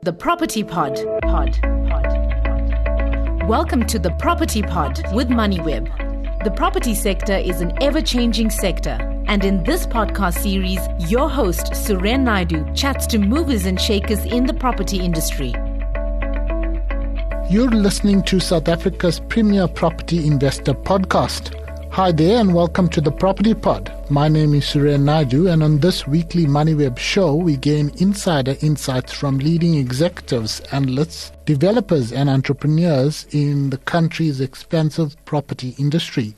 The Property Pod. Welcome to The Property Pod with Moneyweb. The property sector is an ever-changing sector. And in this podcast series, your host, Suren Naidu, chats to movers and shakers in the property industry. You're listening to South Africa's premier property investor podcast. Hi there and welcome to the Property Pod. My name is Suren Naidu, and on this weekly Moneyweb show, we gain insider insights from leading executives, analysts, developers and entrepreneurs in the country's expansive property industry.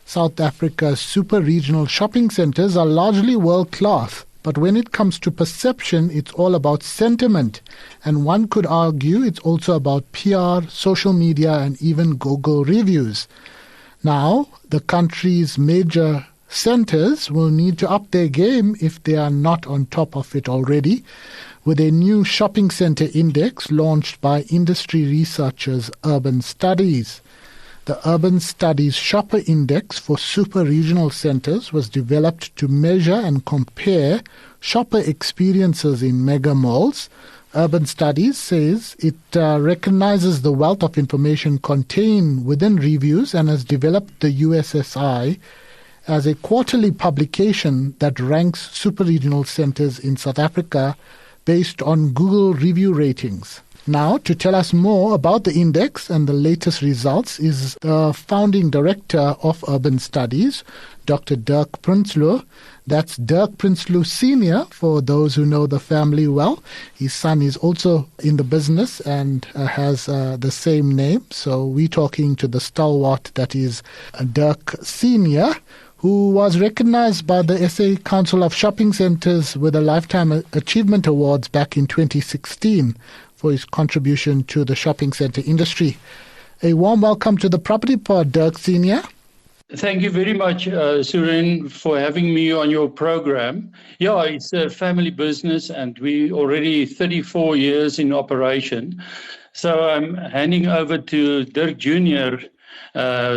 South Africa's super-regional shopping centres are largely world-class, but when it comes to perception, it's all about sentiment, and one could argue it's also about PR, social media and even Google reviews. Now, the country's major centres will need to up their game if they are not on top of it already, with a new shopping centre index launched by industry researchers Urban Studies. The Urban Studies Shopper Index for super-regional centres was developed to measure and compare shopper experiences in mega malls. Urban Studies says it recognizes the wealth of information contained within reviews and has developed the USSI as a quarterly publication that ranks super-regional centres in South Africa based on Google review ratings. Now, to tell us more about the index and the latest results is the founding director of Urban Studies, Dr. Dirk Prinsloo. That's Dirk Prinsloo Sr., for those who know the family well. His son is also in the business and has the same name. So we're talking to the stalwart that is Dirk Sr., who was recognized by the SA Council of Shopping Centres with a Lifetime Achievement Awards back in 2016 for his contribution to the shopping centre industry. A warm welcome to the Property Pod, Dirk Sr. Thank you very much, Suren, for having me on your program. Yeah, it's a family business and we already 34 years in operation. So I'm handing over to Dirk Jr.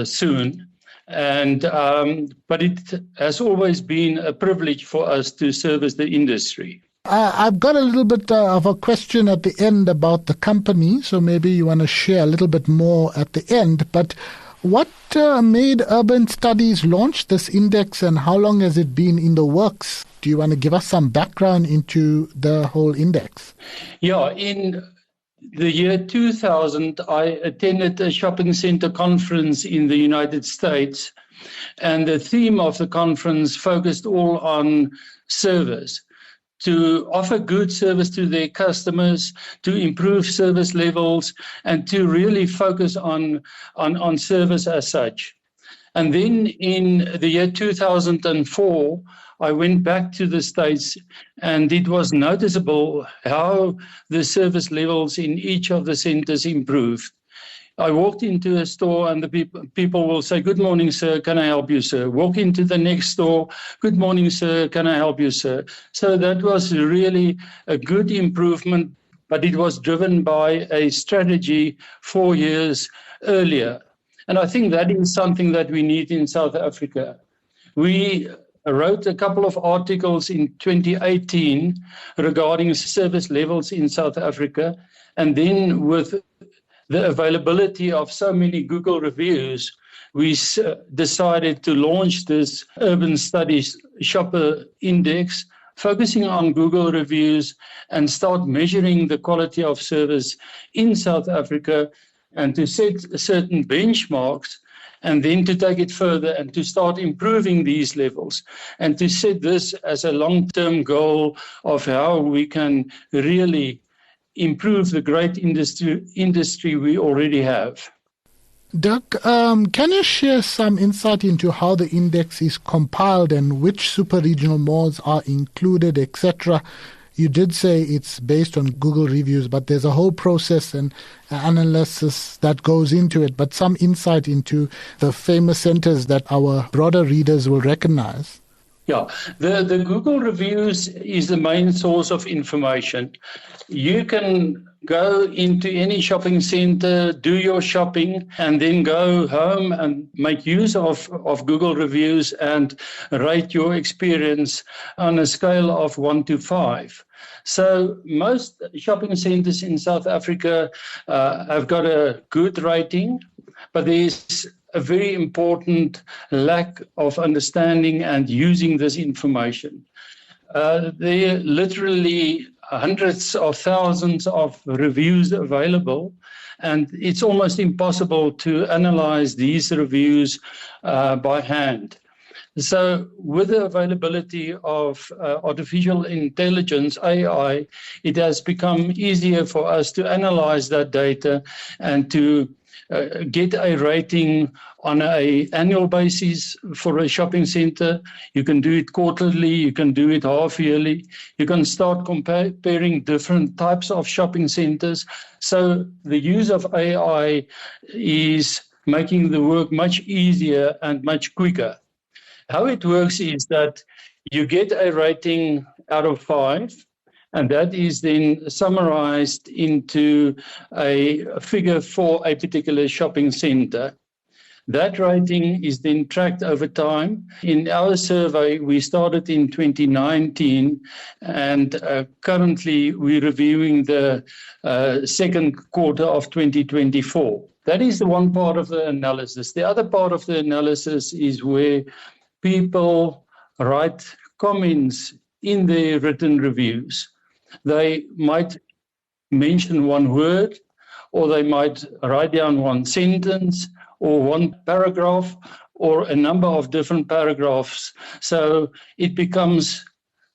Soon. But it has always been a privilege for us to service the industry. I've got a little bit of a question at the end about the company, so maybe you want to share a little bit more at the end. But what made Urban Studies launch this index and how long has it been in the works? Do you want to give us some background into the whole index? Yeah, in the year 2000, I attended a shopping center conference in the United States, and the theme of the conference focused all on service. To offer good service to their customers, to improve service levels, and to really focus on service as such. And then in the year 2004, I went back to the States, and it was noticeable how the service levels in each of the centers improved. I walked into a store and the people will say, "Good morning, sir. Can I help you, sir?" Walk into the next store. "Good morning, sir. Can I help you, sir?" So that was really a good improvement, but it was driven by a strategy 4 years earlier. And I think that is something that we need in South Africa. We wrote a couple of articles in 2018 regarding service levels in South Africa, and then with the availability of so many Google reviews, we decided to launch this Urban Studies Shopper Index, focusing on Google reviews and start measuring the quality of service in South Africa and to set certain benchmarks and then to take it further and to start improving these levels and to set this as a long-term goal of how we can really improve the great industry we already have. Dirk, can you share some insight into how the index is compiled and which super-regional malls are included, etc.? You did say it's based on Google reviews, but there's a whole process and analysis that goes into it, but some insight into the famous centers that our broader readers will recognize. Yeah, the Google reviews is the main source of information. You can go into any shopping center, do your shopping, and then go home and make use of Google reviews and rate your experience on a scale of 1 to 5. So most shopping centers in South Africa have got a good rating, but there's a very important lack of understanding and using this information. There are literally hundreds of thousands of reviews available, and it's almost impossible to analyze these reviews by hand. So with the availability of artificial intelligence, AI, it has become easier for us to analyze that data and to get a rating on an annual basis for a shopping center. You can do it quarterly, you can do it half yearly. You can start comparing different types of shopping centers. So the use of AI is making the work much easier and much quicker. How it works is that you get a rating out of 5, and that is then summarized into a figure for a particular shopping center. That rating is then tracked over time. In our survey, we started in 2019, and currently we're reviewing the second quarter of 2024. That is the one part of the analysis. The other part of the analysis is where people write comments in their written reviews. They might mention one word, or they might write down one sentence or one paragraph or a number of different paragraphs. So it becomes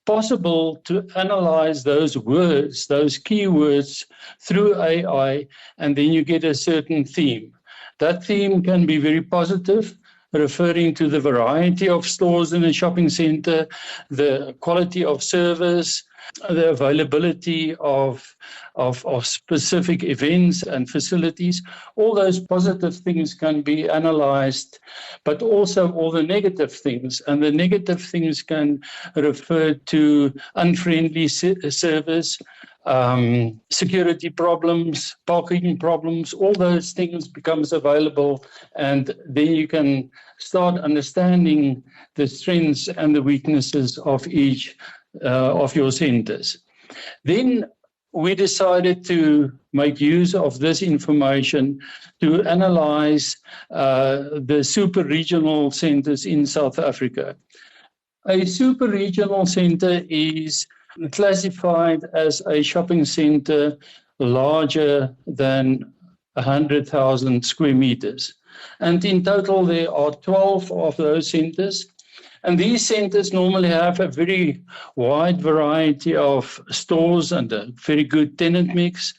possible to analyze those words, those keywords through AI, and then you get a certain theme. That theme can be very positive, referring to the variety of stores in a shopping center, the quality of service, the availability of specific events and facilities. All those positive things can be analyzed, but also all the negative things. And the negative things can refer to unfriendly service, security problems, parking problems. All those things becomes available, and then you can start understanding the strengths and the weaknesses of each of your centers. Then we decided to make use of this information to analyze the super regional centers in South Africa. A super regional center is classified as a shopping center larger than 100,000 square meters. And in total, there are 12 of those centers. And these centers normally have a very wide variety of stores and a very good tenant mix.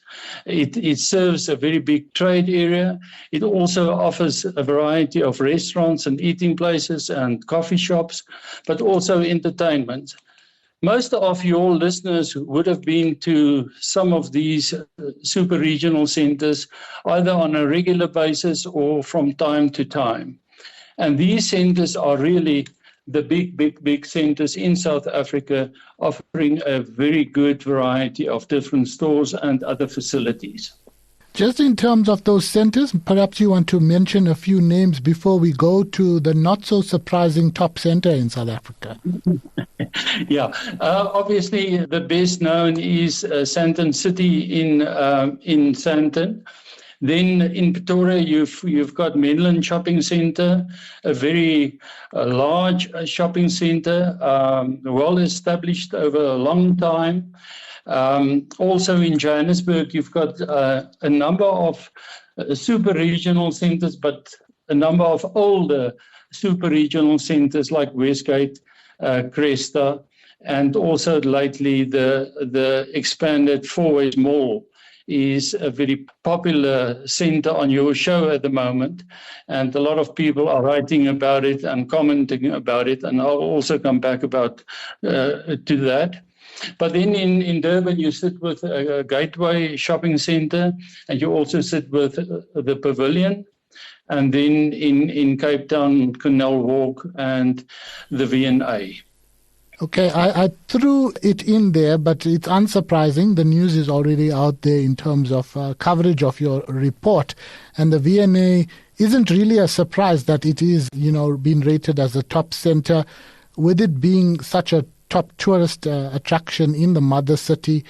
It serves a very big trade area. It also offers a variety of restaurants and eating places and coffee shops, but also entertainment. Most of your listeners would have been to some of these super regional centers, either on a regular basis or from time to time. And these centers are really the big centers in South Africa, offering a very good variety of different stores and other facilities. Just in terms of those centers, perhaps you want to mention a few names before we go to the not-so-surprising top center in South Africa. Yeah, obviously the best known is Sandton City in Sandton. Then in Pretoria, you've got Menlyn Shopping Centre, a very large shopping centre, well established over a long time. Also in Johannesburg, you've got a number of super regional centres, but a number of older super regional centres like Westgate, Cresta, and also lately the expanded Fourways Mall is a very popular center on your show at the moment, and a lot of people are writing about it and commenting about it, and I'll also come back about to that. But then in Durban, you sit with a Gateway Shopping Centre, and you also sit with the Pavilion, and then in Cape Town, Canal Walk and the V&A. Okay, I threw it in there, but it's unsurprising. The news is already out there in terms of coverage of your report. And the V&A isn't really a surprise that it is, being rated as a top center, with it being such a top tourist attraction in the mother city.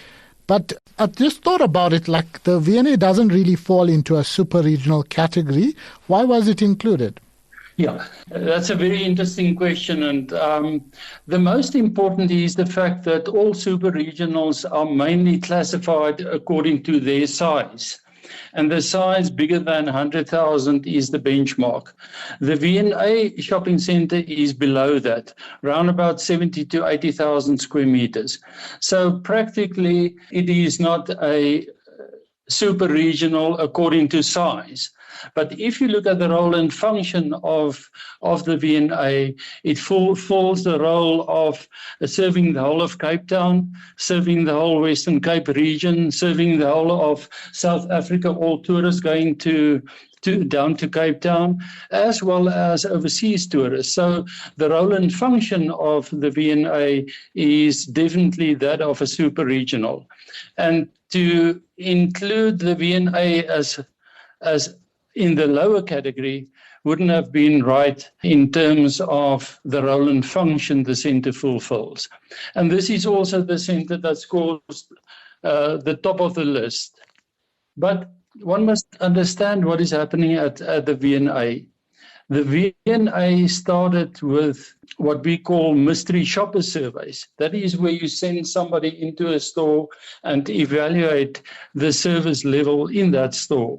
But I just thought about it, like the V&A doesn't really fall into a super regional category. Why was it included? Yeah, that's a very interesting question. And the most important is the fact that all super regionals are mainly classified according to their size. And the size bigger than 100,000 is the benchmark. The V&A shopping center is below that, around about 70 to 80,000 square meters. So practically it is not a super regional according to size. But if you look at the role and function of the V&A, it falls the role of serving the whole of Cape Town, serving the whole Western Cape region, serving the whole of South Africa, all tourists going down to Cape Town, as well as overseas tourists. So the role and function of the V&A is definitely that of a super regional. And to include the V&A as in the lower category wouldn't have been right in terms of the role and function the center fulfills. And this is also the center that scores the top of the list. But one must understand what is happening at the V&A. The V&A started with what we call mystery shopper surveys. That is where you send somebody into a store and evaluate the service level in that store.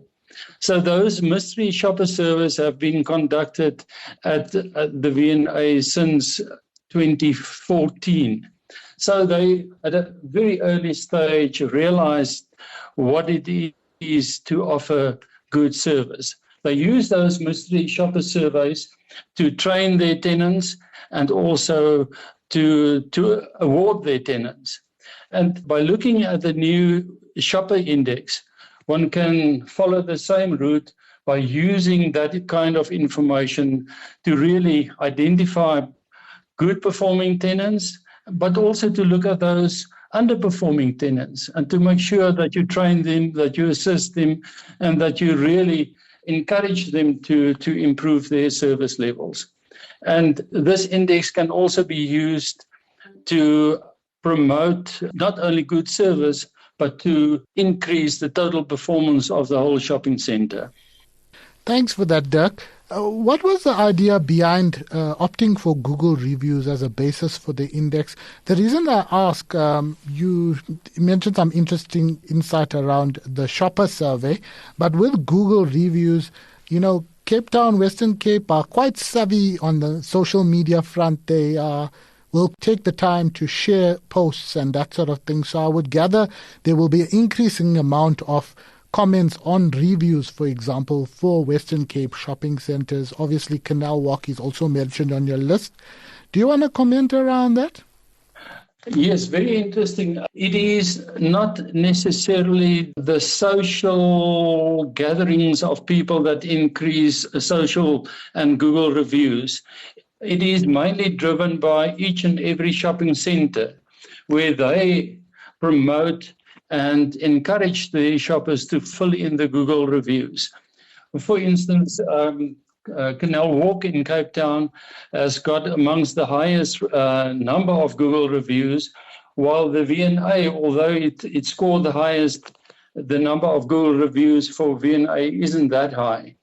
So those mystery shopper surveys have been conducted at the V&A since 2014. So they, at a very early stage, realized what it is to offer good service. They use those mystery shopper surveys to train their tenants and also to award their tenants. And by looking at the new shopper index, one can follow the same route by using that kind of information to really identify good performing tenants, but also to look at those underperforming tenants and to make sure that you train them, that you assist them, and that you really encourage them to improve their service levels. And this index can also be used to promote not only good service, but to increase the total performance of the whole shopping center. Thanks for that, Dirk. What was the idea behind opting for Google reviews as a basis for the index? The reason I ask, you mentioned some interesting insight around the shopper survey, but with Google reviews, Cape Town, Western Cape are quite savvy on the social media front. They will take the time to share posts and that sort of thing. So I would gather there will be an increasing amount of comments on reviews, for example, for Western Cape shopping centres. Obviously, Canal Walk is also mentioned on your list. Do you want to comment around that? Yes, very interesting. It is not necessarily the social gatherings of people that increase social and Google reviews. It is mainly driven by each and every shopping center where they promote and encourage their shoppers to fill in the Google reviews. For instance, Canal Walk in Cape Town has got amongst the highest number of Google reviews, while the V&A, although it scored the highest, the number of Google reviews for V&A isn't that high.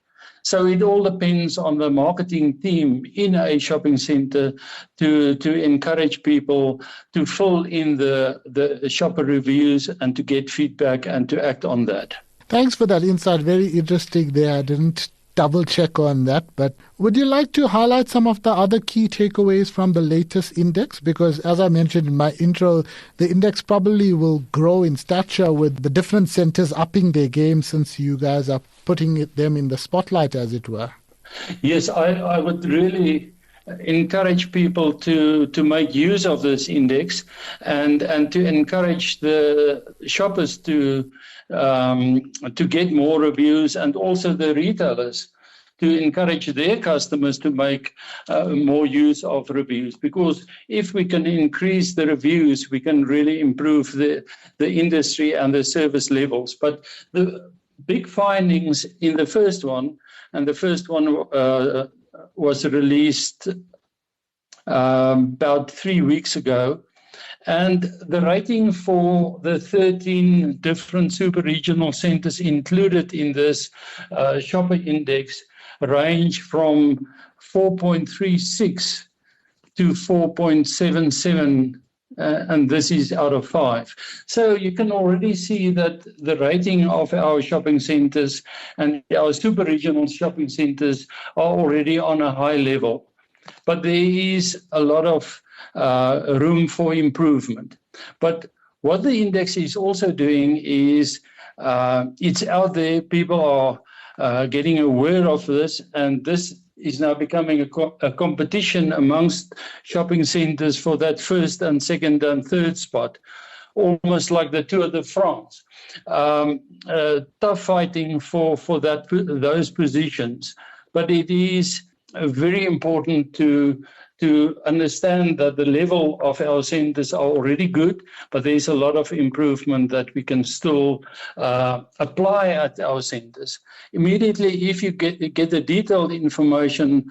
So it all depends on the marketing team in a shopping center to encourage people to fill in the shopper reviews and to get feedback and to act on that. Thanks for that insight. Very interesting there. I didn't double check on that, but would you like to highlight some of the other key takeaways from the latest index? Because as I mentioned in my intro, the index probably will grow in stature with the different centers upping their game since you guys are putting them in the spotlight, as it were. Yes, I would really encourage people to make use of this index and to encourage the shoppers to get more reviews and also the retailers to encourage their customers to make more use of reviews. Because if we can increase the reviews, we can really improve the industry and the service levels. But the big findings in the first one, and the first one was released about 3 weeks ago, and the rating for the 13 different super regional centers included in this shopper index range from 4.36 to 4.77, and this is out of 5. So you can already see that the rating of our shopping centers and our super regional shopping centers are already on a high level. But there is a lot of room for improvement. But what the index is also doing is it's out there. People are getting aware of this, and this is now becoming a competition amongst shopping centers for that first and second and third spot, almost like the Tour de France. Tough fighting for those positions, but it is very important to understand that the level of our centers are already good, but there's a lot of improvement that we can still apply at our centers. Immediately, if you get the detailed information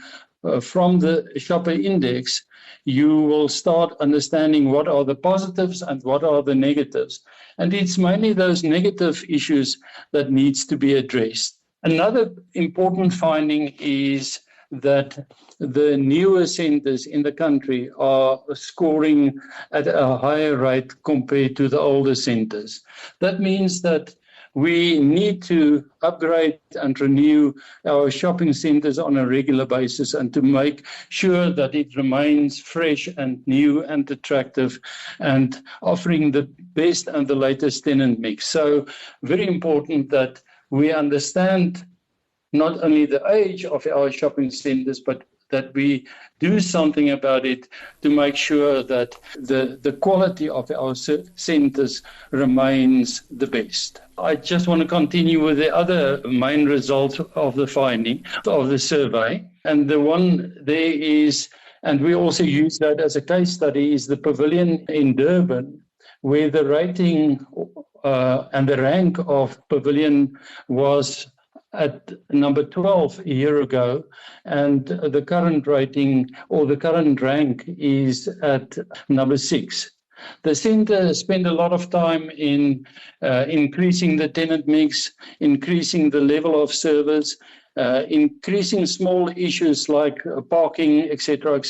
from the shopper index, you will start understanding what are the positives and what are the negatives. And it's mainly those negative issues that needs to be addressed. Another important finding is that the newer centers in the country are scoring at a higher rate compared to the older centers. That means that we need to upgrade and renew our shopping centers on a regular basis and to make sure that it remains fresh and new and attractive and offering the best and the latest tenant mix. So very important that we understand not only the age of our shopping centers, but that we do something about it to make sure that the quality of our centers remains the best. I just want to continue with the other main results of the finding of the survey. And the one there is, and we also use that as a case study, is the pavilion in Durban, where the rating and the rank of pavilion was at number 12 a year ago, and the current rating or the current rank is at number 6. The centre spent a lot of time in increasing the tenant mix, increasing the level of service, increasing small issues like parking, etc.,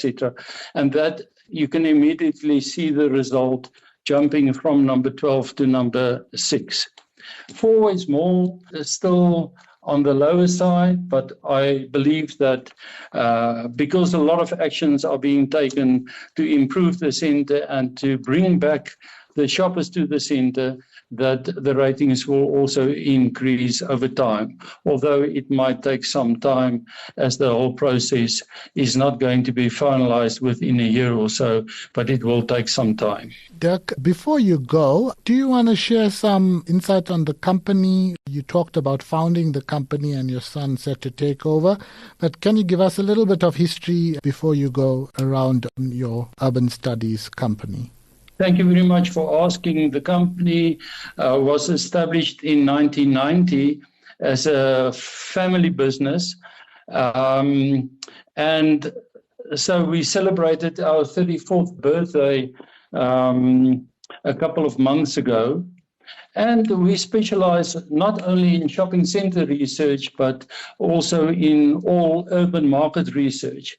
and that you can immediately see the result jumping from number 12 to number 6. 4 is more still on the lower side, but I believe that because a lot of actions are being taken to improve the centre and to bring back the shoppers to the centre, that the ratings will also increase over time, although it might take some time as the whole process is not going to be finalized within a year or so, but it will take some time. Dirk, before you go, do you want to share some insight on the company? You talked about founding the company and your son set to take over, but can you give us a little bit of history before you go around your urban studies company? Thank you very much for asking. The company was established in 1990 as a family business. And so we celebrated our 34th birthday a couple of months ago. And we specialize not only in shopping center research, but also in all urban market research.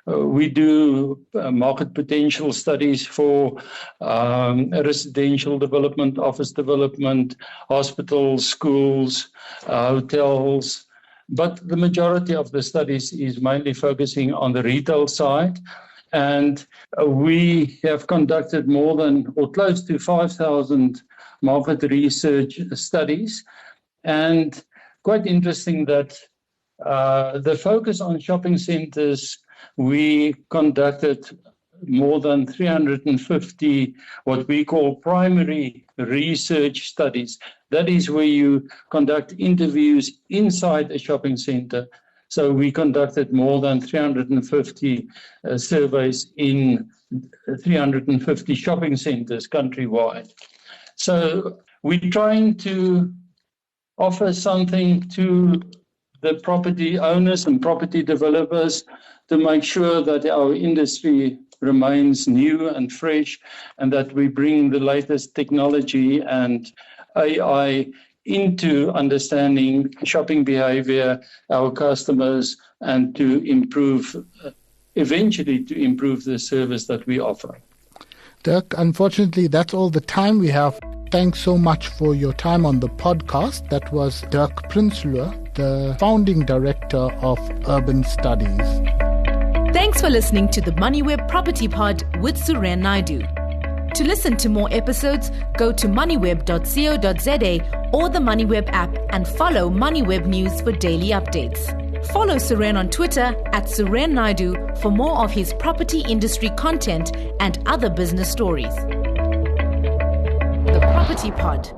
We do market potential studies for residential development, office development, hospitals, schools, hotels. But the majority of the studies is mainly focusing on the retail side. And we have conducted more than or close to 5,000 market research studies. And quite interesting that the focus on shopping centers, we conducted more than 350 what we call primary research studies. That is where you conduct interviews inside a shopping center So we conducted more than 350 surveys in 350 shopping centers countrywide. So we're trying to offer something to the property owners and property developers to make sure that our industry remains new and fresh, and that we bring the latest technology and AI into understanding shopping behavior, our customers, and to eventually improve the service that we offer. Dirk, unfortunately, that's all the time we have. Thanks so much for your time on the podcast. That was Dirk Prinsloo, the founding director of Urban Studies. Thanks for listening to the Moneyweb Property Pod with Suren Naidu. To listen to more episodes, go to moneyweb.co.za or the Moneyweb app and follow Moneyweb News for daily updates. Follow Suren on Twitter @Suren Naidu for more of his property industry content and other business stories. The Property Pod.